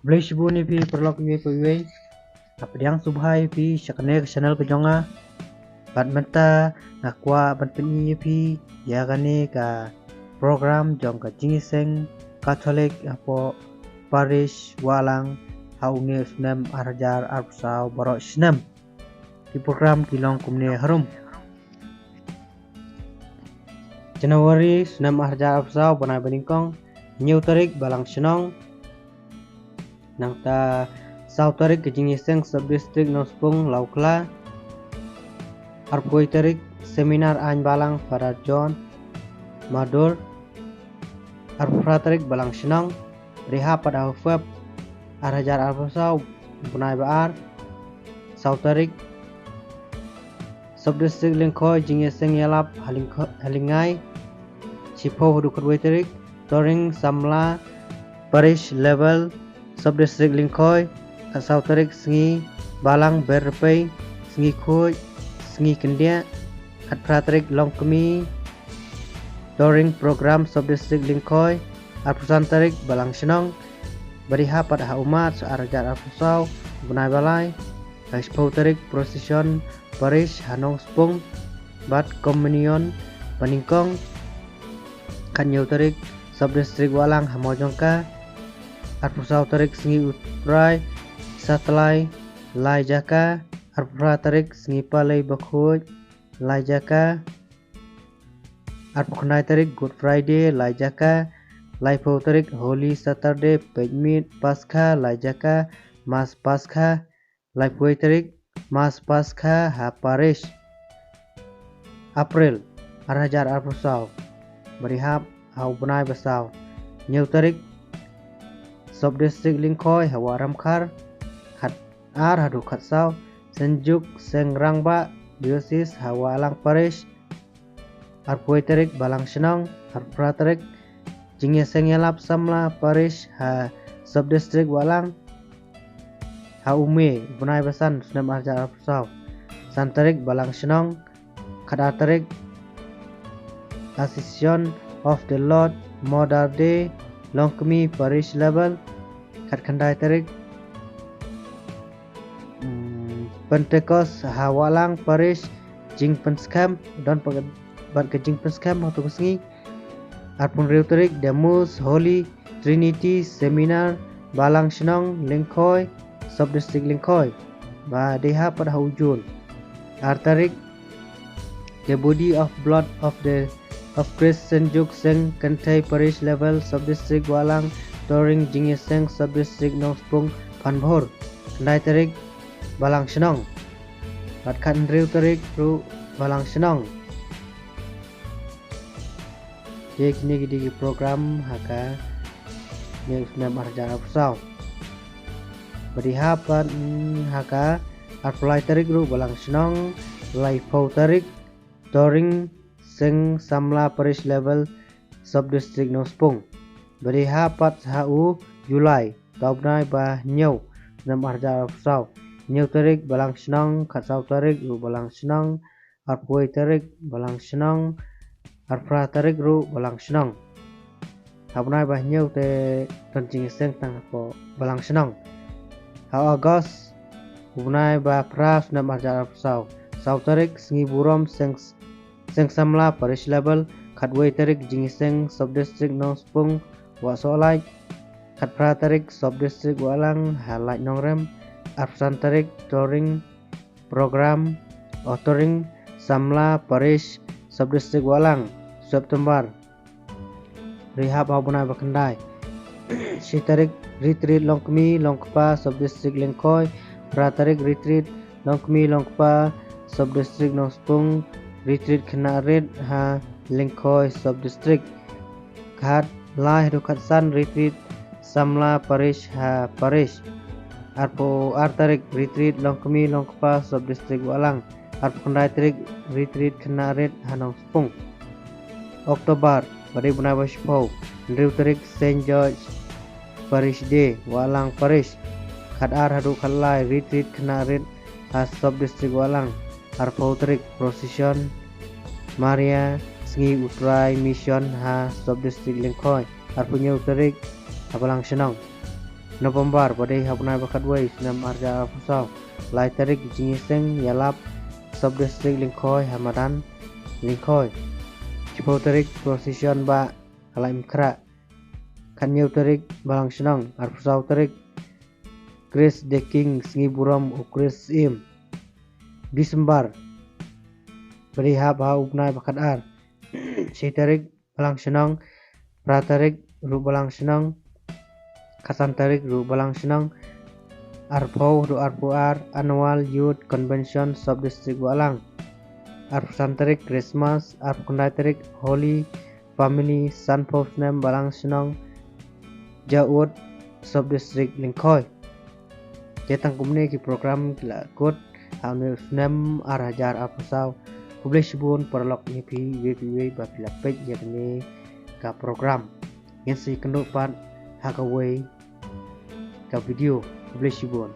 Bless buni pi perlok wi pi apdiang subhai pi chakne channel kejonga bat menta nakwa ban pini pi ya gane ka program jong ka jingiseng Catholic apo parish walang haunge snem arjar arpsau borok snem di program kilong kumne harum Januari snem arjar arpsau banai baningkong new tarik balang senong nang ta sau tarik ke jingiseng sub district nospung laukla arpoi tarik seminar an balang pada John Madur arpra tarik balang senong reha pada hufab arhajar arpsau bunai baar sau tarik sub district lingkoi jingiseng yalap halingai chipo hudu kedua tarik touring samla parish level sub district lingkoi asau tarik sengi balang berpei sengi kuj sengi kendia at pratrik longkemi touring program sub district lingkoi at pesan tarik balang senong beriha pada umat searajar afusau bunai balai expo tarik procession parish hanong spung bat communion paningkong kanyo tarik sub district walang hamojongka arpusau tarik sengi utrai satlai lai jaka arpra tarik sengi palai bakhuj lai jaka arpukhnai tarik good friday lai jaka lai po tarik holy saturday pejmit paskha lai jaka mas paskha lai poi tarik mas paskha ha parish april arhajar arpusau berihap au bunai basau new tarik sub district lingkoi hawa ramkhar khat ar hadu khatsau senjuk sengrangba diocese hawa alang parish arpoi tarik balang senong arpra tarik jingeseng yalap samla parish ha sub district walang ha ume bunai basan senam arjar arpsau san tarik balang senong khada tarik Association of the Lord Mother Day Longkemi parish level khandai tarik Pentecost hawalang parish jing penskam don ban ke jing penskam atau kesengi arpun riu tarik demus holy trinity seminar balang senong lingkoi sub district lingkoi ba deha pada hujul artarik the body of blood of Christ senjuk seng kantai parish level sub district walang touring jingiseng sub district nospung panbhor kandai tarik balang senong bat khan riu tarik ru balang senong je kini gidi program haka yang senam arjar afsau berihapan haka apply tarik ru balang senong lai pau tarik touring seng samla parish level sub district nospung berihapat hau Julai taubnai ba nyau senam arjar afsau new tarik balang senong khatsau tarik ru balang senong arpoi tarik balang senong arpra tarik ru balang senong habnai bah new te kancing seng tang ko balang senong ha Agos habnai ba pra senam arjar afsau sau tarik sengi burom seng samla parish level khatwei tarik jingiseng sub district nospung wa solai khatpra tarik sub district walang halai nongrem arpsan tarik touring program touring samla parish sub district walang September rehab habuna bakandai si tarik retreat longkemi longkpa sub district lingkoi pra tarik retreat longkemi longkpa sub district nospung retreat khanarit ha lingkoi sub district khat lai rukat san retreat samla parish ha parish arpo artarik retreat longkemi longkpa sub district walang arpo kandai tarik retreat khanarit hanong spung Oktober bari bunai basipau riu tarik Saint George parish day walang parish khat ar hadu khalai retreat khanarit ha sub district walang arpo tarik procession Maria sengi utrai mission ha sub district lingkoi arpo nyau tarik abalang senong November badai habnai bakat wei senam arja pusau lai tarik jingiseng yalap subdistrict Lingkhoi Hamadan Lingkhoi Cipau tarik precision ba kalaim kra Kanyau tarik balang senang arpusau tarik Chris Deking Sengi Buram Chris Im Disembar badai hab upnai bakat ar si tarik balang senang pratarik ru balang senang Kasan tarik ru balang senang Arpau ru Arpuar Annual Youth Convention Subdistrict Walang Arpusan tarik Christmas Arpukundai tarik Holy Family Sunpau Senam balang senang Jaud Subdistrict Lingkhoi Jetang kumne ki program kila kut Haunil Senam Arajar Arpusau Publish bun perlok nyepi wei bapila page yakni ka program yang si kenduk pan hakawai ka video publish bun